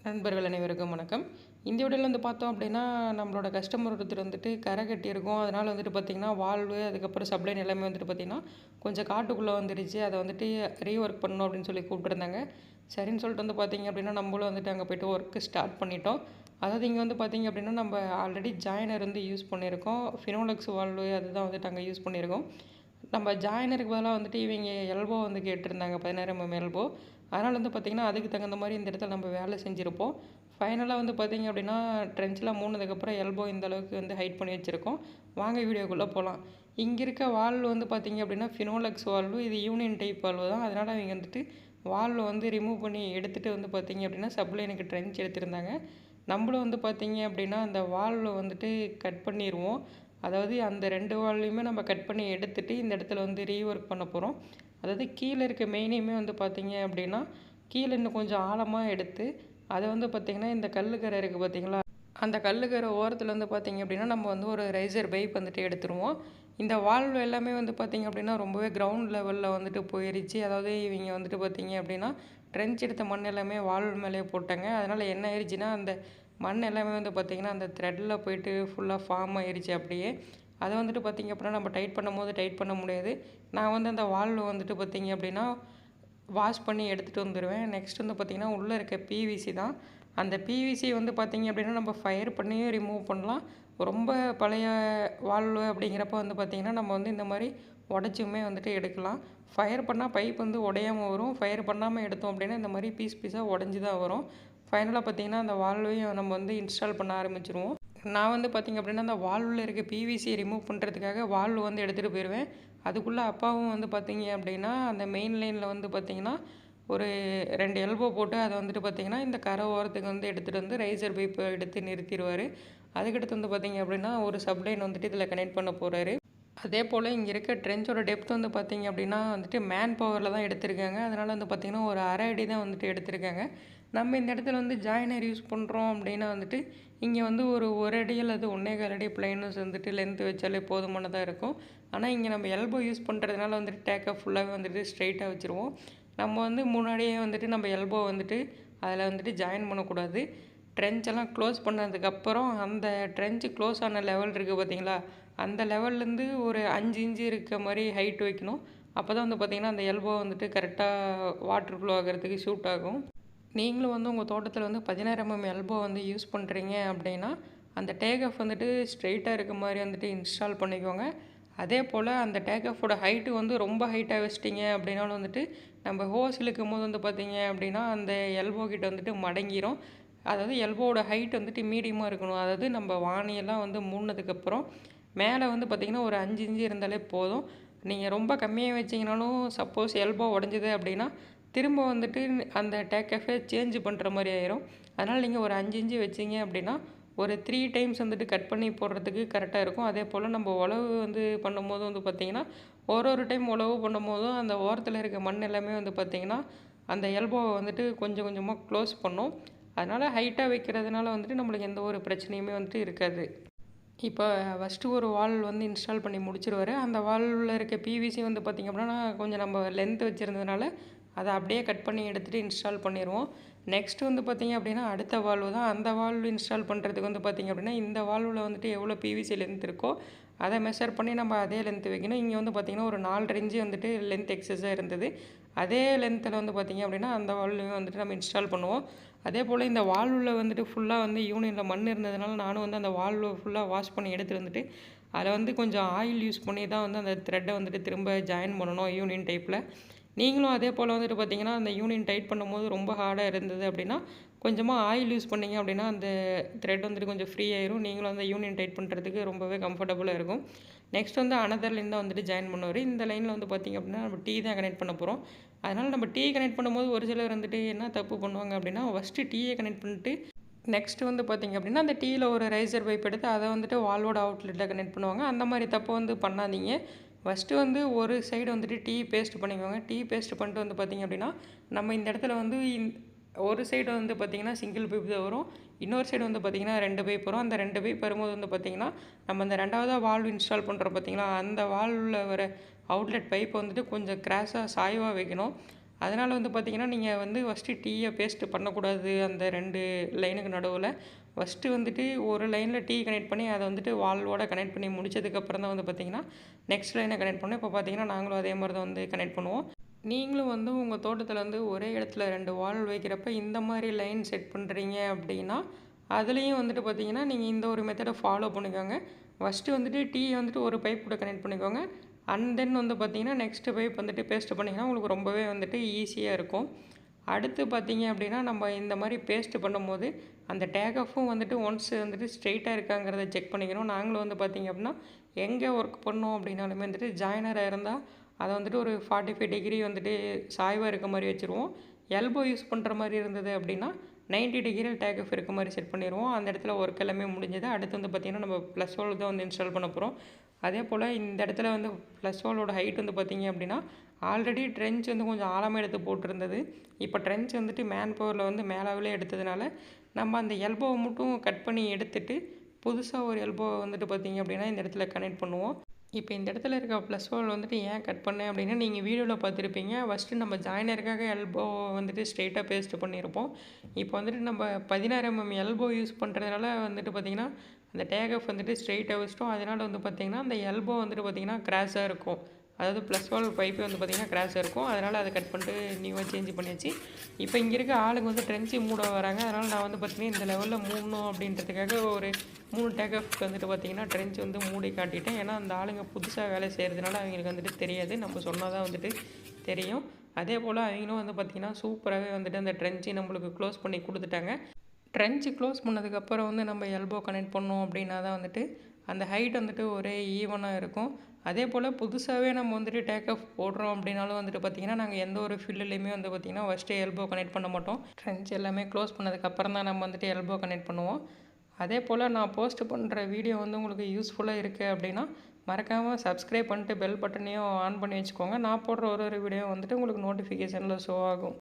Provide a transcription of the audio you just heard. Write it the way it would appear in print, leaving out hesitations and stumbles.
நண்பர்கள் அனைவருக்கும் வணக்கம். இந்த வீடியோல வந்து பார்த்தோம் அப்படின்னா, நம்மளோட கஸ்டமர் ஒருத்தர் வந்துட்டு கரை கட்டியிருக்கும். அதனால வந்துட்டு பார்த்தீங்கன்னா, வால்வு அதுக்கப்புறம் சப்ளைன் எல்லாமே வந்துட்டு பார்த்தீங்கன்னா, கொஞ்சம் காட்டுக்குள்ளே வந்துருச்சு. அத வந்துட்டு ரீவொர்க் பண்ணணும் அப்படின்னு சொல்லி கூப்பிட்டுருந்தாங்க. சரின்னு சொல்லிட்டு வந்து பார்த்தீங்க அப்படின்னா, நம்மளும் வந்துட்டு அங்கே போய்ட்டு ஒர்க்கு ஸ்டார்ட் பண்ணிட்டோம். அதாவது இங்கே வந்து பார்த்தீங்க அப்படின்னா, நம்ம ஆல்ரெடி ஜாயினர் வந்து யூஸ் பண்ணியிருக்கோம். ஃபினோலெக்ஸ் வால்வு அதுதான் வந்துட்டு அங்கே யூஸ் பண்ணியிருக்கோம். நம்ம ஜாயினருக்கு பதிலாக வந்துட்டு இவங்க எல்போ வந்து கேட்டிருந்தாங்க, 16 எல்போ. அதனால் வந்து பார்த்திங்கன்னா, அதுக்கு தகுந்த மாதிரி இந்த இடத்துல நம்ம வேலை செஞ்சுருப்போம். ஃபைனலாக வந்து பார்த்திங்க அப்படின்னா, ட்ரென்ச்லாம் மூணுனதுக்கப்புறம் எல்போ இந்த அளவுக்கு வந்து ஹைட் பண்ணி வச்சுருக்கோம். வாங்க வீடியோக்குள்ளே போகலாம். இங்கே இருக்க வால்வு வந்து பார்த்திங்க அப்படின்னா, ஃபினோலெக்ஸ் வால்வு. இது யூனியன் டைப் வால்வு தான். அதனால் அவங்க வந்துட்டு வால்வு வந்து ரிமூவ் பண்ணி எடுத்துகிட்டு வந்து பார்த்திங்க அப்படின்னா, சப்ளைனுக்கு ட்ரென்ச் எடுத்திருந்தாங்க. நம்மளும் வந்து பார்த்திங்க அப்படின்னா, அந்த வால்வை வந்துட்டு கட் பண்ணிடுவோம். அதாவது அந்த 2 வால்வையுமே நம்ம கட் பண்ணி எடுத்துகிட்டு இந்த இடத்துல வந்து ரீவொர்க் பண்ண போகிறோம். அதாவது கீழே இருக்க மெயினையுமே வந்து பார்த்திங்க அப்படின்னா, கீழே இன்னும் கொஞ்சம் ஆழமாக எடுத்து அதை வந்து பார்த்திங்கன்னா, இந்த கல்லுக்கரை இருக்குது பார்த்திங்களா, அந்த கல்லுக்கரை ஓரத்தில் வந்து பார்த்திங்க அப்படின்னா, நம்ம வந்து ஒரு ரைசர் பைப் வந்துட்டு எடுத்துருவோம். இந்த வால்வு எல்லாமே வந்து பார்த்திங்க அப்படின்னா, ரொம்பவே கிரவுண்ட் லெவலில் வந்துட்டு போயிருச்சு. அதாவது இவங்க வந்துட்டு பார்த்திங்க அப்படின்னா, ட்ரென்ச் எடுத்த மண் எல்லாமே வால்வு மேலேயே போட்டாங்க. அதனால் என்ன ஆயிடுச்சுன்னா, அந்த மண் எல்லாமே வந்து பார்த்திங்கன்னா, அந்த த்ரெட்டில் போயிட்டு ஃபுல்லாக ஃபார்ம் ஆயிடுச்சு அப்படியே. அதை வந்துட்டு பார்த்திங்க அப்படின்னா, நம்ம டைட் பண்ணும்போது டைட் பண்ண முடியாது. நான் வந்து அந்த வால்வு வந்துட்டு பார்த்திங்க அப்படின்னா, வாஷ் பண்ணி எடுத்துகிட்டு வந்துடுவேன். நெக்ஸ்ட் வந்து பார்த்திங்கன்னா, உள்ளே இருக்க பிவிசி தான். அந்த பிவிசி வந்து பார்த்திங்க அப்படின்னா, நம்ம ஃபயர் பண்ணியும் ரிமூவ் பண்ணலாம். ரொம்ப பழைய வால்வு அப்படிங்கிறப்ப வந்து பார்த்திங்கன்னா, நம்ம வந்து இந்த மாதிரி உடச்சுமே வந்துட்டு எடுக்கலாம். ஃபயர் பண்ணால் பைப் வந்து உடையாமல் வரும். ஃபயர் பண்ணாமல் எடுத்தோம் அப்படின்னா, இந்த மாதிரி பீஸ் பீஸாக உடஞ்சி தான் வரும். ஃபைனலாக பார்த்திங்கன்னா, அந்த வால்வையும் நம்ம வந்து இன்ஸ்டால் பண்ண ஆரம்பிச்சிருவோம். நான் வந்து பார்த்திங்க அப்படின்னா, அந்த வால்வில் இருக்க பிவிசி ரிமூவ் பண்ணுறதுக்காக வால்வு வந்து எடுத்துகிட்டு போயிடுவேன். அதுக்குள்ளே அப்பாவும் வந்து பார்த்திங்க அப்படின்னா, அந்த மெயின் லைனில் வந்து பார்த்திங்கன்னா, ஒரு 2 எல்போ போட்டு அதை வந்துட்டு பார்த்திங்கன்னா, இந்த கரை ஓரத்துக்கு வந்து எடுத்துகிட்டு வந்து ரைசர் பைப்பை எடுத்து நிறுத்திடுவார். அதுக்கடுத்து வந்து பார்த்திங்க அப்படின்னா, ஒரு சப்ளைன் வந்துட்டு இதில் கனெக்ட் பண்ண போகிறாரு. அதே போல் இங்கே இருக்க ட்ரென்ச்சோட டெப்த் வந்து பார்த்திங்க அப்படின்னா வந்துட்டு மேன் பவரில் தான் எடுத்திருக்காங்க. அதனால் வந்து பார்த்திங்கன்னா, ஒரு அரை அடி தான் வந்துட்டு எடுத்திருக்காங்க. நம்ம இந்த இடத்துல வந்து ஜாயினர் யூஸ் பண்ணுறோம் அப்படின்னா வந்துட்டு, இங்கே வந்து ஒரு அடி அல்லது 1.25 அடி ப்ளைனஸ் வந்துட்டு லென்த் வச்சாலே போதுமானதாக இருக்கும். ஆனால் இங்கே நம்ம எல்போ யூஸ் பண்ணுறதுனால வந்துட்டு டேக்கப் ஃபுல்லாகவே வந்துட்டு ஸ்ட்ரைட்டாக வச்சுருவோம். நம்ம வந்து முன்னாடியே வந்துட்டு நம்ம எல்போ வந்துட்டு அதில் வந்துட்டு ஜாயின் பண்ணக்கூடாது. ட்ரென்ச்செல்லாம் க்ளோஸ் பண்ணதுக்கப்புறம் அந்த ட்ரென்ச்சு க்ளோஸ் ஆன லெவல் இருக்குது பார்த்திங்களா, அந்த லெவல்லேருந்து ஒரு 5 இன்ச்சு இருக்க மாதிரி ஹைட் வைக்கணும். அப்போ தான் வந்து பார்த்திங்கன்னா, அந்த எல்போ வந்துட்டு கரெக்டாக வாட்டர் ஃப்ளோ ஆகிறதுக்கு ஷூட் ஆகும். நீங்களும் வந்து உங்கள் தோட்டத்தில் வந்து 16 எல்போ வந்து யூஸ் பண்ணுறீங்க அப்படின்னா, அந்த டேக் ஆஃப் வந்துட்டு ஸ்ட்ரெயிட்டாக இருக்க மாதிரி வந்துட்டு இன்ஸ்டால் பண்ணிக்கோங்க. அதே போல் அந்த டேக் ஆஃபோட ஹைட்டு வந்து ரொம்ப ஹைட்டாக வச்சிட்டிங்க அப்படின்னாலும் வந்துட்டு, நம்ம ஹோஸ் இழுக்கும் போது வந்து பார்த்திங்க அப்படின்னா, அந்த எல்போ கிட்ட வந்துட்டு மடங்கிரும். அதாவது எல்போவோட ஹைட் வந்துட்டு மீடியமாக இருக்கணும். அதாவது நம்ம வாணியெல்லாம் வந்து மூடினதுக்கப்புறம் மேலே வந்து பார்த்திங்கன்னா, ஒரு 5 இன்ச்சு இருந்தாலே போதும். நீங்கள் ரொம்ப கம்மியாக வச்சிங்கனாலும் சப்போஸ் எல்போ உடஞ்சிது அப்படின்னா, திரும்ப வந்துட்டு அந்த டேக் ஆஃபே சேஞ்ச் பண்ணுற மாதிரி ஆயிரும். அதனால் நீங்கள் ஒரு 5 இன்ச்சு வச்சிங்க அப்படின்னா, ஒரு 3 டைம்ஸ் வந்துட்டு கட் பண்ணி போடுறதுக்கு கரெக்டாக இருக்கும். அதே போல் நம்ம உழவு வந்து பண்ணும்போது வந்து பார்த்திங்கன்னா, ஒரு டைம் உழவு பண்ணும்போதும் அந்த ஓரத்தில் இருக்க மண் எல்லாமே வந்து பார்த்திங்கன்னா, அந்த எல்போவை வந்துட்டு கொஞ்சம் கொஞ்சமாக க்ளோஸ் பண்ணும். அதனால் ஹைட்டாக வைக்கிறதுனால வந்துட்டு நம்மளுக்கு எந்த ஒரு பிரச்சனையுமே வந்துட்டு இருக்காது. இப்போ ஃபஸ்ட்டு ஒரு வால் வந்து இன்ஸ்டால் பண்ணி முடிச்சிருவாரு. அந்த வால்வில் இருக்க பிவிசி வந்து பார்த்திங்க அப்படின்னா, கொஞ்சம் நம்ம லென்த் வச்சுருந்ததுனால அதை அப்படியே கட் பண்ணி எடுத்துகிட்டு இன்ஸ்டால் பண்ணிடுவோம். நெக்ஸ்ட் வந்து பார்த்திங்க அப்படின்னா, அடுத்த வால்வு தான். அந்த வால்வு இன்ஸ்டால் பண்ணுறதுக்கு வந்து பார்த்திங்க அப்படின்னா, இந்த வால்வில் வந்துட்டு எவ்வளோ பிவிசி லென்த் இருக்கோ அதை மெஷர் பண்ணி நம்ம அதே லென்த் வைக்கணும். இங்கே வந்து பார்த்திங்கன்னா, ஒரு 4 இன்ச்சு வந்துட்டு லென்த் எக்ஸஸாக இருந்தது. அதே லென்த்தில் வந்து பார்த்திங்க அப்படின்னா, அந்த வால்வையும் வந்துட்டு நம்ம இன்ஸ்டால் பண்ணுவோம். அதே போல் இந்த வால்வில் வந்துட்டு ஃபுல்லாக வந்து யூனியனில் மண் இருந்ததுனால நானும் வந்து அந்த வால்வை ஃபுல்லாக வாஷ் பண்ணி எடுத்துகிட்டு வந்துட்டு, அதில் வந்து கொஞ்சம் ஆயில் யூஸ் பண்ணி தான் வந்து அந்த த்ரெட்டை வந்துட்டு திரும்ப ஜாயின் பண்ணணும் யூனியன் டைப்பில். நீங்களும் அதே போல் வந்துட்டு பார்த்திங்கன்னா, அந்த யூனியன் டைட் பண்ணும்போது ரொம்ப ஹார்டாக இருந்தது அப்படின்னா, கொஞ்சமாக ஆயில் யூஸ் பண்ணிங்க அப்படின்னா அந்த த்ரெட் வந்துட்டு கொஞ்சம் ஃப்ரீ ஆயிரும். நீங்களும் அந்த யூனியன் டைட் பண்ணுறதுக்கு ரொம்பவே கம்ஃபர்டபுளாக இருக்கும். நெக்ஸ்ட் வந்து அனதர் லைன் தான் வந்துட்டு ஜாயின் பண்ணுவார். இந்த லைனில் வந்து பார்த்திங்க அப்படின்னா, நம்ம டீ தான் கனெக்ட் பண்ண போகிறோம். அதனால் நம்ம டீ கனெக்ட் பண்ணும்போது ஒரு சிலர் வந்துட்டு என்ன தப்பு பண்ணுவாங்க அப்படின்னா, ஃபஸ்ட்டு டீயை கனெக்ட் பண்ணிட்டு நெக்ஸ்ட் வந்து பார்த்திங்க அப்படின்னா, அந்த டீயில் ஒரு ரைசர் பைப் எடுத்து அதை வந்துட்டு வால்வோட அவுட்லெட்டில் கனெக்ட் பண்ணுவாங்க. அந்த மாதிரி தப்பு வந்து பண்ணாதீங்க. ஃபஸ்ட்டு வந்து ஒரு சைடு வந்துட்டு டீ பேஸ்ட் பண்ணிக்கோங்க. டீ பேஸ்ட் பண்ணிட்டு வந்து பார்த்திங்க அப்படின்னா, நம்ம இந்த இடத்துல வந்து ஒரு சைடு வந்து பார்த்திங்கன்னா சிங்கிள் பைப் தான் வரும். இன்னொரு சைடு வந்து பார்த்திங்கன்னா 2 பைப் வரும். அந்த 2 பைப் வரும்போது வந்து பார்த்திங்கன்னா, நம்ம அந்த 2வதா வால்வு இன்ஸ்டால் பண்ணுறோம் பார்த்திங்களா, அந்த வால்வில் வர அவுட்லெட் பைப் வந்துட்டு கொஞ்சம் கிராஸாக சாய்வாக வைக்கணும். அதனால் வந்து பார்த்திங்கன்னா நீங்கள் வந்து ஃபஸ்ட்டு டீயை பேஸ்ட்டு பண்ணக்கூடாது. அந்த 2 லைனுக்கு நடுவில் ஃபஸ்ட்டு வந்துட்டு ஒரு லைனில் டீ கனெக்ட் பண்ணி அதை வந்துட்டு வால்வோட கனெக்ட் பண்ணி முடிச்சதுக்கப்புறம் தான் வந்து பார்த்திங்கன்னா நெக்ஸ்ட் லைனை கனெக்ட் பண்ணோம். இப்போ பார்த்திங்கன்னா நாங்களும் அதே மாதிரி தான் வந்து கனெக்ட் பண்ணுவோம். நீங்களும் வந்து உங்கள் தோட்டத்தில் வந்து ஒரே இடத்துல 2 வால்வு வைக்கிறப்ப இந்த மாதிரி லைன் செட் பண்ணுறீங்க அப்படின்னா, அதுலேயும் வந்துட்டு பார்த்திங்கன்னா நீங்கள் இந்த ஒரு மெத்தடை ஃபாலோ பண்ணிக்கோங்க. ஃபஸ்ட்டு வந்துட்டு டீயை வந்துட்டு ஒரு பைப் கூட கனெக்ட் பண்ணிக்கோங்க. அண்ட் தென் வந்து பார்த்திங்கன்னா நெக்ஸ்ட்டு பைப் வந்துட்டு பேஸ்ட் பண்ணிங்கன்னா உங்களுக்கு ரொம்பவே வந்துட்டு ஈஸியாக இருக்கும். அடுத்து பார்த்திங்க அப்படின்னா நம்ம இந்த மாதிரி பேஸ்ட்டு பண்ணும்போது அந்த டேக் ஆஃபும் வந்துட்டு ஒன்ஸ் வந்துட்டு ஸ்ட்ரெயிட்டாக இருக்காங்கிறத செக் பண்ணிக்கணும். நாங்களும் வந்து பார்த்திங்க அப்படின்னா எங்கே ஒர்க் பண்ணோம் அப்படின்னாலுமே வந்துட்டு ஜாயினராக இருந்தால் அதை வந்துட்டு ஒரு 45 டிகிரி வந்துட்டு சாய்வாக இருக்க மாதிரி வச்சுருவோம். எல்போ யூஸ் பண்ணுற மாதிரி இருந்தது அப்படின்னா 90 டிகிரி டேக் ஆஃப் இருக்க மாதிரி செட் பண்ணிடுவோம். அந்த இடத்துல ஒர்க் எல்லாமே முடிஞ்சது. அடுத்து வந்து பார்த்திங்கன்னா நம்ம ப்ளஸ் வால்வ் தான் வந்து இன்ஸ்டால் பண்ண போகிறோம். அதே போல் இந்த இடத்துல வந்து ப்ளஸ் வால்வோட ஹைட் வந்து பார்த்திங்க அப்படின்னா ஆல்ரெடி ட்ரென்ச் வந்து கொஞ்சம் ஆழமாக எடுத்து போட்டிருந்தது. இப்போ ட்ரென்ச் வந்துட்டு மேன் பவரில் வந்து மேலாவிலே எடுத்ததுனால நம்ம அந்த எல்போவை மட்டும் கட் பண்ணி எடுத்துட்டு புதுசாக ஒரு எல்போவை வந்துட்டு பார்த்திங்க அப்படின்னா இந்த இடத்துல கனெக்ட் பண்ணுவோம். இப்போ இந்த இடத்துல இருக்க ப்ளஸ் வால் வந்துட்டு ஏன் கட் பண்ணேன் அப்படின்னா நீங்கள் வீடியோவில் பார்த்துருப்பீங்க. ஃபஸ்ட்டு நம்ம ஜாயினருக்காக எல்போ வந்துட்டு ஸ்ட்ரெயிட்டாக பேஸ்ட் பண்ணியிருப்போம். இப்போ வந்துட்டு நம்ம 16 mm எல்போ யூஸ் பண்ணுறதுனால வந்துட்டு பார்த்திங்கன்னா அந்த டேக் ஆஃப் வந்துட்டு ஸ்ட்ரெயிட்டாக வச்சிட்டோம். அதனால் வந்து பார்த்திங்கன்னா அந்த எல்போ வந்துட்டு பார்த்திங்கன்னா கிராஸாக இருக்கும். அதாவது ப்ளஸ் வால் பைப்பே வந்து பார்த்திங்கன்னா கிராஸாக இருக்கும். அதனால் அதை கட் பண்ணிட்டு நியூவாக சேஞ்ச் பண்ணியாச்சு. இப்போ இங்கே இருக்க ஆளுங்க வந்து ட்ரென்ச்சு மூட வராங்க. அதனால் நான் வந்து பார்த்திங்கன்னா இந்த லெவலில் மூடணும் அப்படின்றதுக்காக ஒரு 3 டேக் ஆஃப் வந்துட்டு பார்த்திங்கன்னா ட்ரென்ச் வந்து மூடி காட்டிட்டேன். ஏன்னா அந்த ஆளுங்க புதுசாக வேலை செய்கிறதுனால அவங்களுக்கு வந்துட்டு தெரியாது. நம்ம சொன்னால் தான் வந்துட்டு தெரியும். அதே போல் அவங்களும் வந்து பார்த்திங்கன்னா சூப்பராகவே வந்துட்டு அந்த ட்ரென்ச்சு நம்மளுக்கு க்ளோஸ் பண்ணி கொடுத்துட்டாங்க. ட்ரென்ச்சு க்ளோஸ் பண்ணதுக்கப்புறம் வந்து நம்ம எல்போ கனெக்ட் பண்ணோம் அப்படின்னா தான் வந்துட்டு அந்த ஹைட் வந்துட்டு ஒரே ஈவனாக இருக்கும். அதே போல் புதுசாகவே நம்ம வந்துட்டு டேக் ஆஃப் போடுறோம் அப்படின்னாலும் வந்துட்டு பார்த்திங்கன்னா நாங்கள் எந்த ஒரு ஃபில்லுலேயுமே வந்து பார்த்திங்கன்னா ஃபஸ்ட்டு எல்போ கனெக்ட் பண்ண மாட்டோம். ட்ரென்ச் எல்லாமே க்ளோஸ் பண்ணதுக்கப்புறம் தான் நம்ம வந்துட்டு எல்போ கனெக்ட் பண்ணுவோம். அதே போல் நான் போஸ்ட் பண்ணுற வீடியோ வந்து உங்களுக்கு யூஸ்ஃபுல்லாக இருக்குது அப்படின்னா மறக்காமல் சப்ஸ்கிரைப் பண்ணிட்டு பெல் பட்டனையும் ஆன் பண்ணி வச்சுக்கோங்க. நான் போடுற ஒரு வீடியோ வந்துட்டு உங்களுக்கு நோட்டிஃபிகேஷனில் ஷோ ஆகும்.